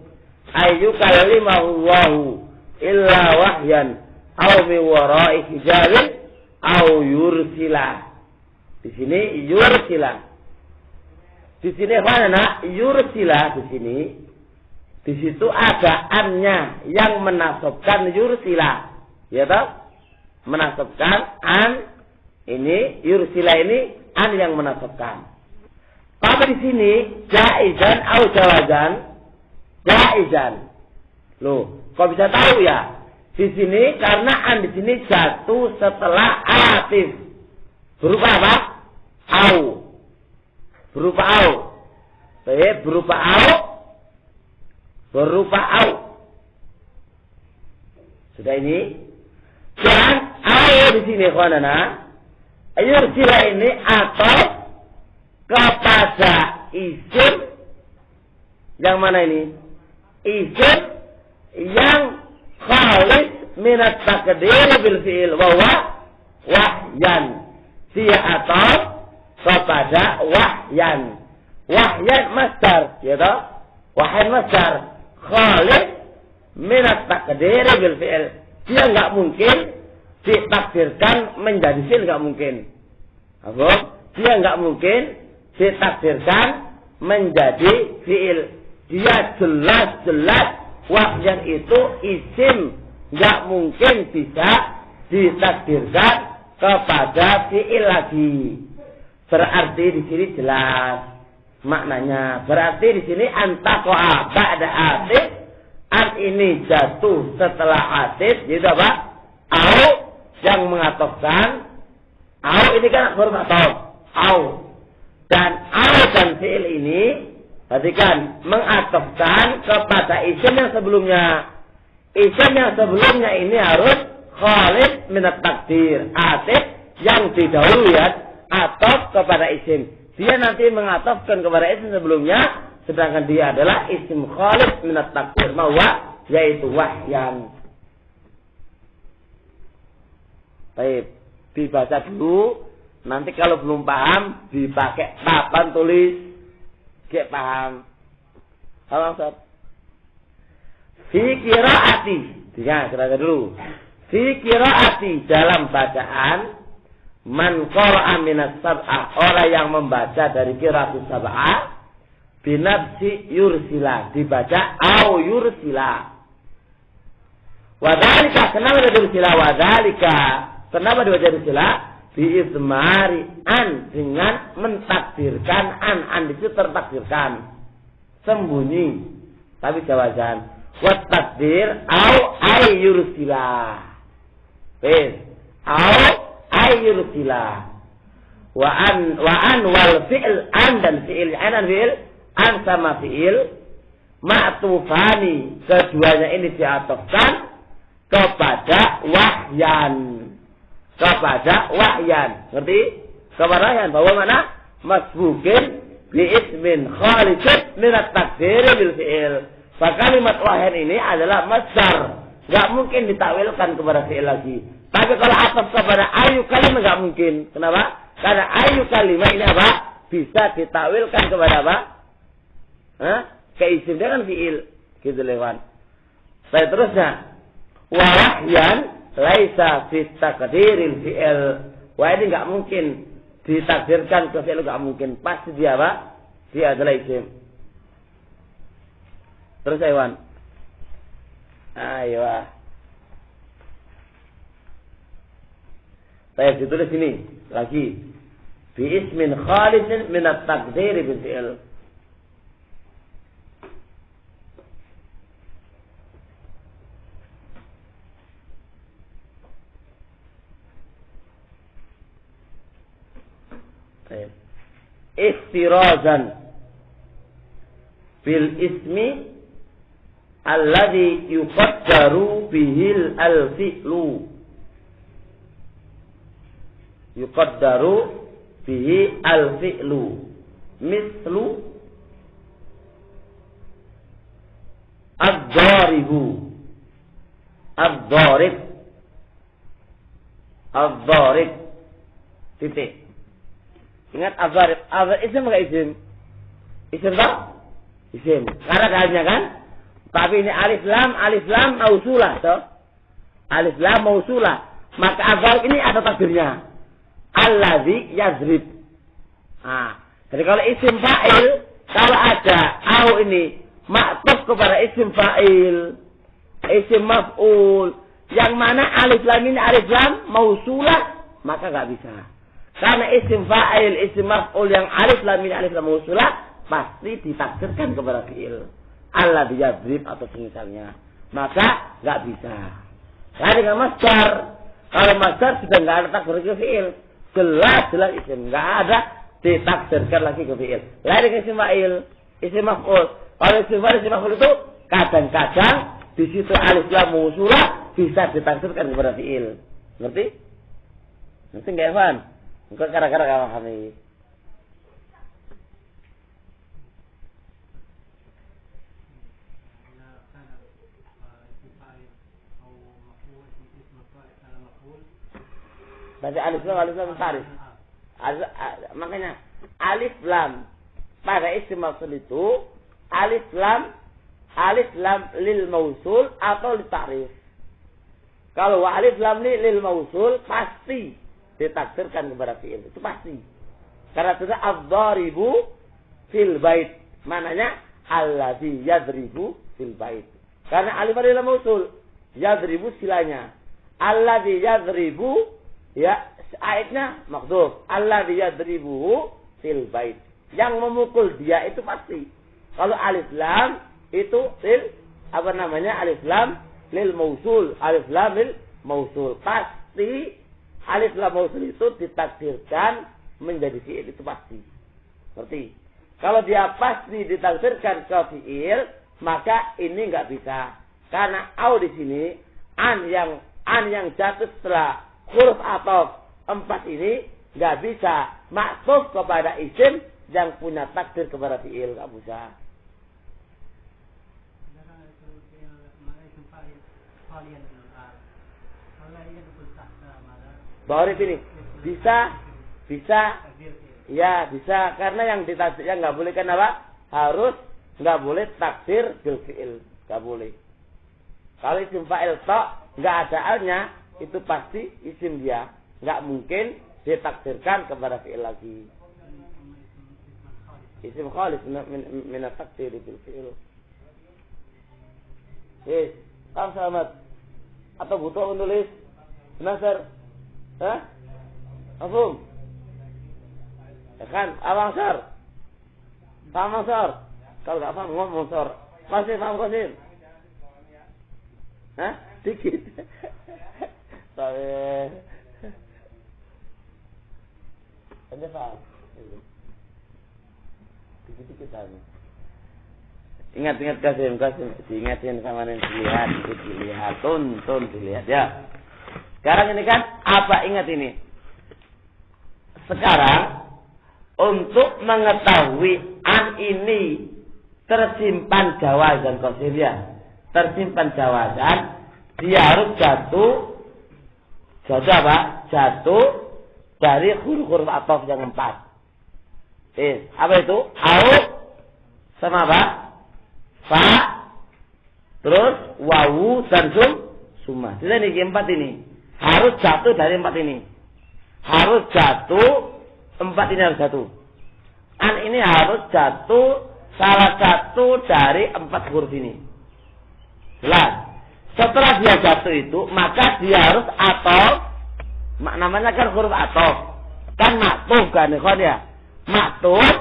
ayyukallimahu Allahu illa wahyan aw min wara'i hijabin au yursila. Di sini yursila. Di sini mana? Yursila di sini. Di situ ada annya yang menasabkan yursila. Ya toh? Menasabkan an ini yursila ini an yang menasabkan. Tapi di sini jaizan au jawazan. Jaizan. Loh, kok bisa tahu ya? Di sini karena an di sini jatuh setelah atif. Berupa apa? Au. Berupa au. Berupa au. Berupa au. Sudah ini? Dan au di sini kawanana. Yursila ini atau kepada isim yang mana ini? Isim yang khalis minat takdir bil fi'il bahwa wahyan. Dia atau kepada wahyan. Wahyan masdar, ya toh? Wahyan masdar khalis minat takdir bil fi'il. Dia enggak mungkin ditakdirkan menjadi fi'il, enggak mungkin. Apa? Dia enggak mungkin ditakdirkan menjadi fi'il. Dia jelas-jelas wahyan itu isim, enggak mungkin bisa ditakdirkan kepada fi'il lagi. Berarti di sini jelas maknanya. Berarti di sini antaqa'a ba'da atif, an ini jatuh setelah atif, gitu apa? Au yang mengatofkan. Au ini kan huruf atof. Au. Dan au dan fi'il ini perhatikan mengatofkan kepada isim yang sebelumnya. Isim yang sebelumnya ini harus khalid minat takdir. Atif yang didahului ya, atof kepada isim. Dia nanti mengatofkan kepada isim sebelumnya, sedangkan dia adalah isim khalid minat takdir mawa, yaitu wahyan. Baik, dibaca dulu. Nanti kalau belum paham, dipakai papan tulis. Kayak paham. Halo Ustaz. Fi qiraati. Dengar, kita dulu. Fi qiraati dalam bacaan man qara'a minas sab'ah, orang yang membaca dari qiraatus sab'ah binafsi yursila, dibaca au yursila. Wadhalika, kenapa dia yursila? Wadhalika, kenapa dia baca yursila? Bi'izmari an, dengan mentakdirkan an itu tertakdirkan sembunyi tapi jawazan. Wat takdir au ay yursila. Au ay yursila. Wa an wal fi'l an dan fi'il an sama fi'il ma'tufani, keduanya ini diatofkan kepada wahyan. Kepada wahyan. Ngerti? Kepada wahyan. Bahwa mana? Masbukin bi'ismin khalisid minat takdir bil fi'il. Kalimat wahyan ini adalah masdar. Gak mungkin ditakwilkan kepada fi'il lagi. Tapi kalau ataf kepada ayu kalimah gak mungkin. Kenapa? Karena ayu kalimah ini apa? Bisa ditakwilkan kepada apa? Ke isim dengan fi'il. Gitu lewat. Saya terusnya. Wahyan laisa fi takdiril fi'il. Wah, ini enggak mungkin ditakdirkan ke fi'il, enggak mungkin. Pasti dia apa? Dia adalah isim. Terus Iwan. Ayo. Saya ditulis ini lagi. Bi ismin khalisin min at-taqdir bil fi'il. Istirazan bil ismi alladhi yuqaddaru bihil al-fi'lu. Yuqaddaru bihi al-fi'lu. Mislu ad-daribu. Ad-darib. Ad-darib. Titik. Ingat ad-darib. Ad-darib isim enggak isim? Isim tak? Isim. Karena kalinya kan? Tapi ini alif lam mausulah toh. Alif lam mausulah. Maka ad-darib ini ada takdirnya. Allazi yazrib. Jadi kalau isim fa'il, kalau ada au ini maktub kepada isim fa'il, isim maf'ul, yang mana alif lam ini alif lam mausulah, maka enggak bisa. Karena isim fa'il, isim maf'ul yang alif lam ini alif lam mausulah pasti ditakdirkan kepada fi'il. Allazi yazrib atau semisalnya. maka nggak bisa. Nah dengan masdar, kalau masdar sudah nggak ada takdir ke fiil, jelas isim, nggak ada ditakdirkan lagi ke fiil. Lain dengan isim fa'il, isim maf'ul. Kalau isim fa'il, isim maf'ul itu kadang-kadang di situ alif lam mausulah bisa ditakdirkan kepada fiil. Ngerti? Ngerti nggak Evan? Enggak gara-gara nggak pahami. Baca alif lam tarif. Makanya alif lam pada isim mausul itu alif lam lil mausul atau li ta'rif. Kalau alif lam lil mausul pasti ditakdirkan kepada fi'il, itu pasti. Karena sudah ad-dharibu fil bait. Mananya allazi yadribu fil bait. Karena alif lam lil mausul, yadribu silanya. Allazi yadribu ya ayatnya maksud allazi yadribu fil bait. Yang memukul dia itu pasti. Kalau alif lam itu alif lam lil mausul, alif lam lil mausul. Pasti alif lam mausul itu ditakdirkan menjadi fi'il, itu pasti. Seperti kalau dia pasti ditakdirkan ke fi'il, maka ini enggak bisa. Karena au di sini an yang jatuh setelah huruf ataf 4 ini enggak bisa maksuf kepada isim yang punya takdir kepada fi'il, enggak bisa. Bahwa ini bisa ya bisa, karena yang ditakdirkan nggak boleh, kan apa? Harus nggak boleh takdir bil fi'il, nggak boleh. Kalau isim fa'il tok nggak ada alnya, itu pasti isim dia, nggak mungkin ditakdirkan kepada fi'il lagi. Isim khalis min at-takdir bil fi'il. Yes, kamu selamat. Atau butuh menulis Nasar? Hah? Afum? Ya kan? Abang Sar? Paham Sar? Kalau nggak paham ngomong Sar. Masih paham Qasim? Hah? Dikit. Tapi Anda paham? Dikit-dikit paham. Ingat Qasim, diingatin sama yang dilihat, tun dilihat ya. Sekarang ini kan apa, ingat ini. Sekarang untuk mengetahui an ini tersimpan jawazan Qasim ya. Tersimpan jawazan, dia harus jatuh apa? Jatuh dari huruf-huruf ataf yang 4. Apa itu? Au sama apa? Fa, terus wawu dan summa. Jadi ini 4 ini harus jatuh dari 4 ini. Harus jatuh 4 ini, harus jatuh. An ini harus jatuh salah satu dari 4 huruf ini. Jelas. Setelah dia jatuh itu, maka dia harus ataf. Namanya kan huruf ataf. Kan maktuf kan ya. Maktuf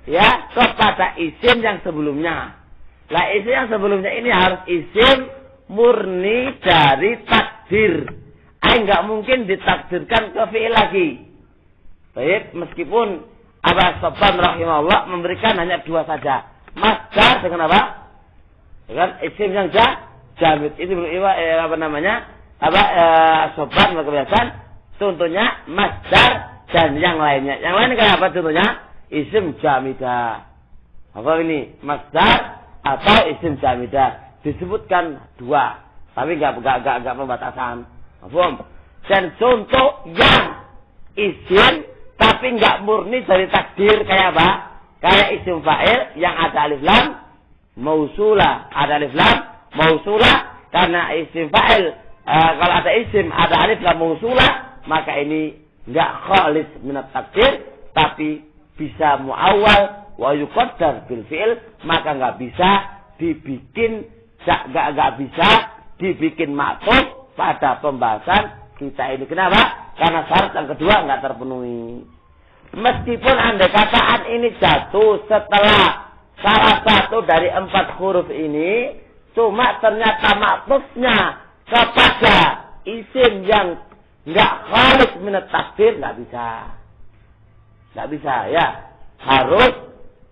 ya kepada isim yang sebelumnya. Lah isim yang sebelumnya ini harus isim murni dari takdir. Enggak mungkin ditakdirkan ke fi'il lagi. Baik, meskipun Abu Sofyan rahimahullah memberikan hanya 2 saja. Masdar dengan apa? Dengan isim yang jamid. Itu apa namanya? Sofyan kebiasaan. Contohnya masdar dan yang lainnya. Yang lain kayak apa contohnya? Isim jamidah. Apa ini? Masdar atau isim jamidah. Disebutkan 2, tapi enggak pembatasan. Paham? Dan contoh yang isim tapi enggak murni dari takdir kayak apa? Kayak isim fa'il yang ada alif lam mausulah, ada alif lam mausulah, karena isim fa'il kalau ada isim ada alif lam mausulah, maka ini enggak khalis minat takdir, tapi bisa muawwal wa yuqaddar bil fi'il, maka enggak bisa dibikin maktuf pada pembahasan kita ini. Kenapa? Karena syarat yang kedua enggak terpenuhi. Meskipun andai kataan ini jatuh setelah salah satu dari 4 huruf ini, Cuma ternyata maktufnya kepada isim yang enggak khalis minat takdir, enggak bisa. Enggak bisa ya. Harus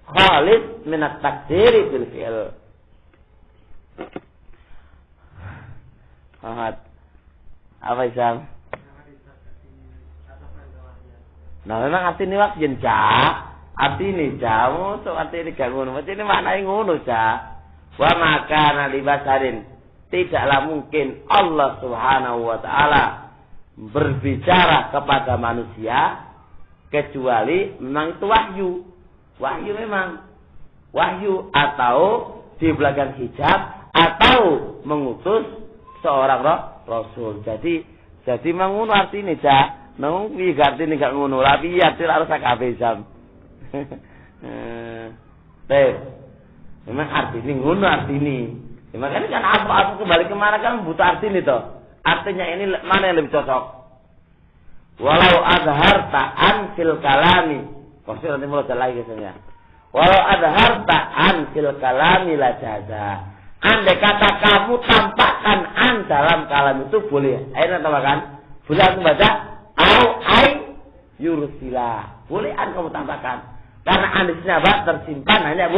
khalis minat takdir bil fi'il. Ahad. Apa Isam? Nah memang arti ini wak jen arti ini jamu so arti ini gak ngono. Arti ini maknanya ngono wa maka nalibasarin, tidaklah mungkin Allah Subhanahu wa taala berbicara kepada manusia kecuali memang itu wahyu. Wahyu memang wahyu atau di belakang hijab atau mengutus seorang rasul. Jadi mengono artine nang piye artine gak ngono. Lah piye artine harus kabeh jam. Memang artine ngono artine. Ya, makanya kan apa kembali kemana kan butuh artine toh. Artinya ini mana yang lebih cocok? Walau azharta an fil kalami. Pasti nanti mulai lagi kesannya. Walau azharta an fil kalami la jaza. Andai kata kamu tampakkan an dalam kalam itu boleh. Ayo tambahkan. Boleh aku baca au ai yursila. Boleh an kamu tambahkan. Karena an di sini apa? Tersimpan hanya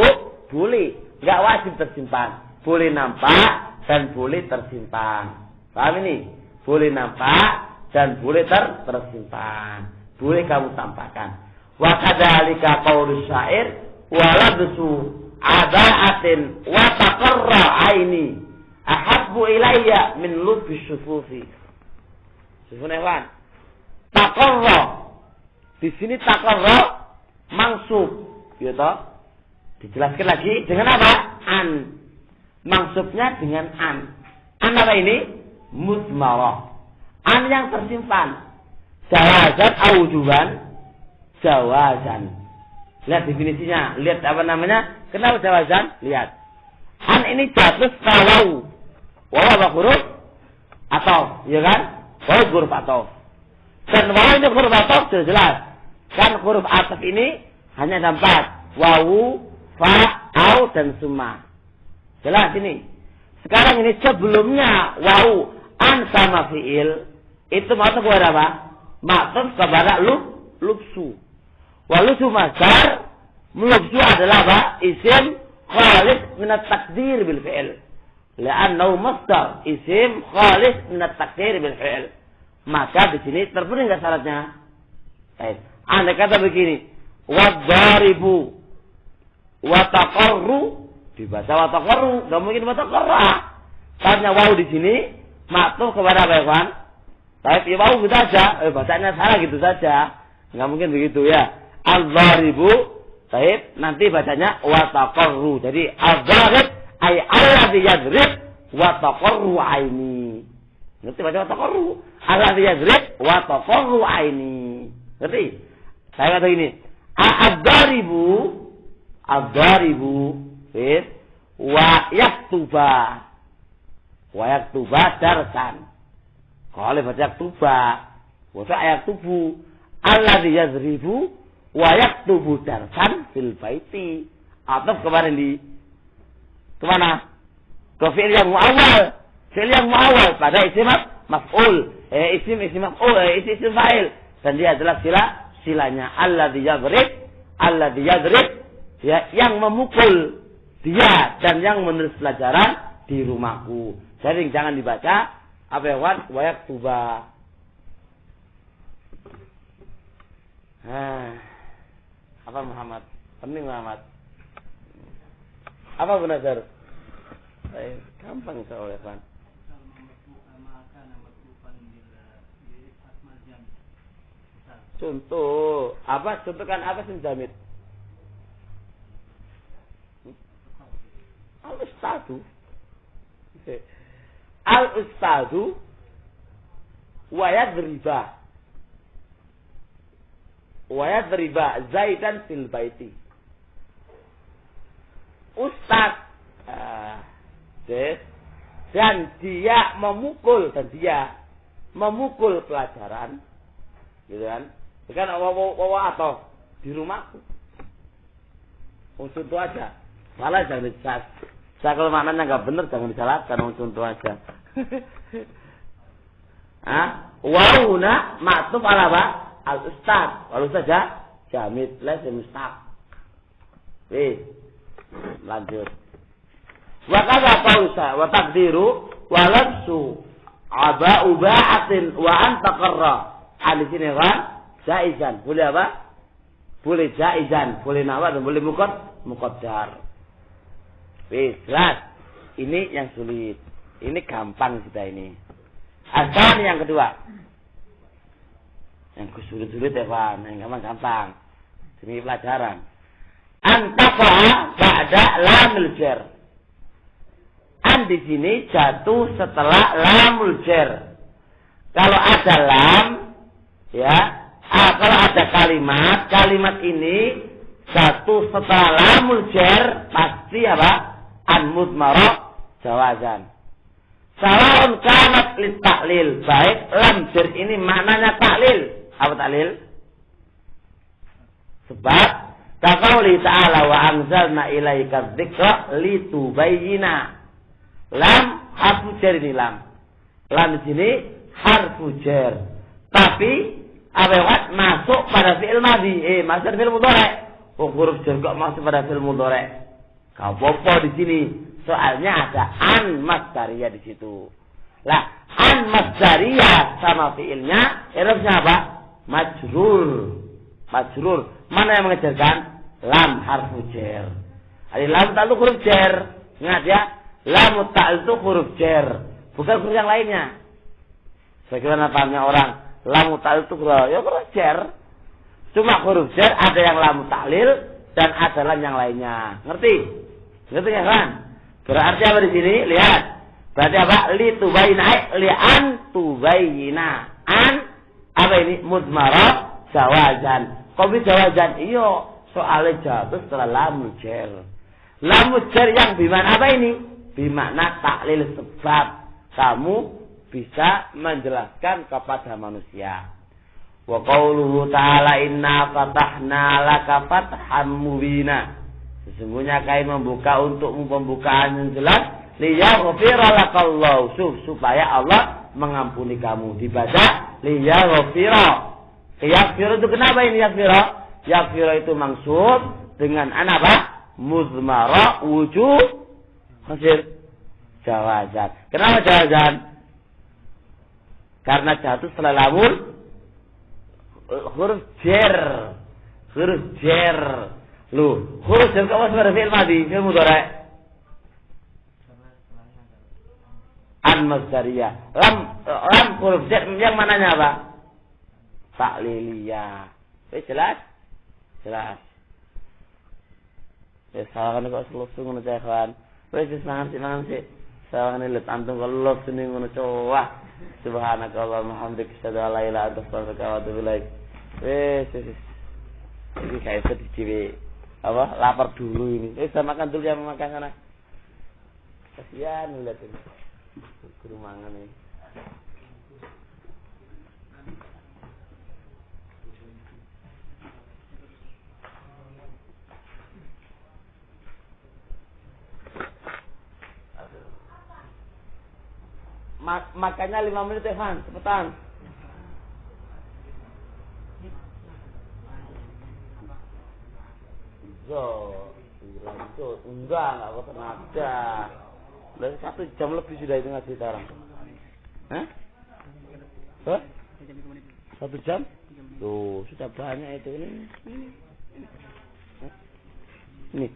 boleh. Enggak wajib tersimpan. Boleh nampak dan boleh tersimpan. Paham ini? Boleh nampak dan boleh tersimpan. Boleh kamu tampakkan. Wa kadzalika qaulus syair waladsu adaatin wa taqarra aini ahabbu ilayya min lubbi syufufi. Subhanallah. Taqarra. Di sini taqarra mansub, gitu. Dijelaskan lagi dengan apa? An. Maksudnya dengan an. An apa ini? Muzmarah. An yang tersimpan. Jawazan aujuban. Jawazan. Lihat definisinya. Lihat apa namanya? Kenapa jawazan? Lihat. An ini jatuh kalau. Waw apa huruf? Atau. Ya kan? Waw huruf atau. Dan waw ini huruf atau sudah jelas. Kan huruf ataf ini hanya ada 4. Wawu, fa, au, dan summa. Jelas ini. Sekarang ini sebelumnya wawu, an sama fi'il. Itu maksud kepada apa? Maksud kepada lubsu. Walubsu masdar. Lubsu adalah apa? Isim khalis minat takdir bil fi'il. Li'annahu masdar. Isim khalis minat takdir bil fi'il. Maka di sini terpenuhi enggak syaratnya? Anda kata begini, wadharibu wataqarru, dibaca wataqarru, enggak mungkin wataqarra. Karena wawu di sini maktuf kepada apa ya, Pak? Tapi ya wawu gitu saja, bacanya salah gitu saja. Enggak mungkin begitu ya. Al-dharibu, baik, nanti bacanya wataqarru. Jadi al-dharib ay alladhi yadrib wataqarru aini. Ngerti baca wataqarru? Alladhi yadrib wataqarru aini. Ngerti? Saya kata ini, ad-daribu, wa yaktuba darsan. Kalau baca yaktuba, baca yaktubu, alladhi yazribu, wa yaktubu darsan fil baiti. Atau kemarin kemana? Ke fi'il yang mu'awwal. Fi'il yang mu'awwal pada isim maf'ul. Isim maf'ul, isim fa'il. Dan dia adalah silanya alladzi yadrib ya, yang memukul dia dan yang menulis pelajaran di rumahku. Jadi jangan dibaca apa ya wan wayak tuba. Apa Muhammad? Penting Muhammad. Apa benar? Gampang soalnya kan. Contoh, apa? Contohkan apa sih jamid? Al-ustadu. Al-ustadu wa yadriba Zaidan fil baiti. Ustaz. Dan dia memukul pelajaran. Gitu kan? Kan wawa atau di rumahku. Contoh aja. Malah jangan dicas. Saya kalau maknanya nggak benar jangan disalahkan, contoh aja. Wahuna maktub ala apa? Al ustad. Kalau saja jamid les mustaq. Lanjut. Wa kadza pausa wa taqdiru wa labsu aba ubaatin wa antaqarra. Di sini kan jaizan. Boleh apa? Boleh jaizan, boleh nawa dan boleh muqaddar. Jelas. Ini yang sulit. Ini gampang kita ini. Asal yang kedua. Yang sulit-sulit ya Pak, yang gampang-gampang. Demi pelajaran. Antafa ba'da lamul jar. An di sini jatuh setelah lamul jar. Kalau ada lam, ya, kalau ada kalimat ini jatuh setelah lamul jar pasti apa? An mudmarah jawazan. Sawaun kanat lit taklil, baik lam jar ini maknanya taklil. Apa taklil? Sebab taqauli ta'ala wa anzalna ilaika dzikra litubayyina. Lam harfu jar ini lam. Lam di sini harfu jar. Tapi apa masuk pada fi'il madhi, masuk fi'il mudhari'. Huruf jar kok masuk pada fi'il mudhari'. Kau popo di sini. Soalnya ada an masdariyah di situ. Lah, an masdariyah sama fi'ilnya, irobnya apa? Majrur. Majrur. Mana yang mengejarkan? Lam harfu jar. Ada lam ta'al itu huruf jar. Ingat ya, lam ta'al itu huruf jar. Bukan huruf yang lainnya. Bagaimana pahamnya orang? Lam ta'al itu huruf jar. Cuma huruf jar ada yang lam ta'lil dan ada lam yang lainnya. Ngerti? Ngerti ya kan? Berarti apa di sini? Lihat. Berarti apa? Li tubayina, li an tubayina. An apa ini? Mudmarah jawazan. Kok bisa jawazan? Iyo, soalnya jatuh setelah lamul jar. Lamul jar yang bimana apa ini? Bimana taklil sebab kamu bisa menjelaskan kepada manusia. Wa qauluhu ta'ala inna fatahna laka fathan mubina. Sesungguhnya kami membuka untukmu pembukaan yang jelas. Liyaghfira lakallahu, supaya Allah mengampuni kamu. Dibaca liyaghfira. Yaghfira itu kenapa ini yaghfira? Yaghfira itu maksud dengan apa? Muzmara wujud hasil jawazan. Kenapa jawazan? Karena jatuh setelah lamul huruf jar. Huruf jar. Loh, huruf jar kok masuk pada fi'il madhi, fi'il mudhari'. An masdariyah. Lam huruf jar yang mananya apa? Takliliyah. Jelas? Jelas. Sawangan kok selesai ngono cah kan. Wis mangan sih. Sawangan lihat antum kalau lop sini ngono cowah. Subhanakallah Muhammadik asyhadu an la ilaha illa anta astaghfiruka wa atubu ilaik. Wis. Iki kayak sedih apa? Lapar dulu ini. Saya makan dulu ya, makan sana. Kasihan lihat ini. Guru mangan ini. Makannya 5 menit Evan, cepetan. Enggak kok tenaga. Dari 1 jam lebih sudah itu ngaji sekarang. Hah? 1 jam? Tuh, sudah banyak itu ini. Ini.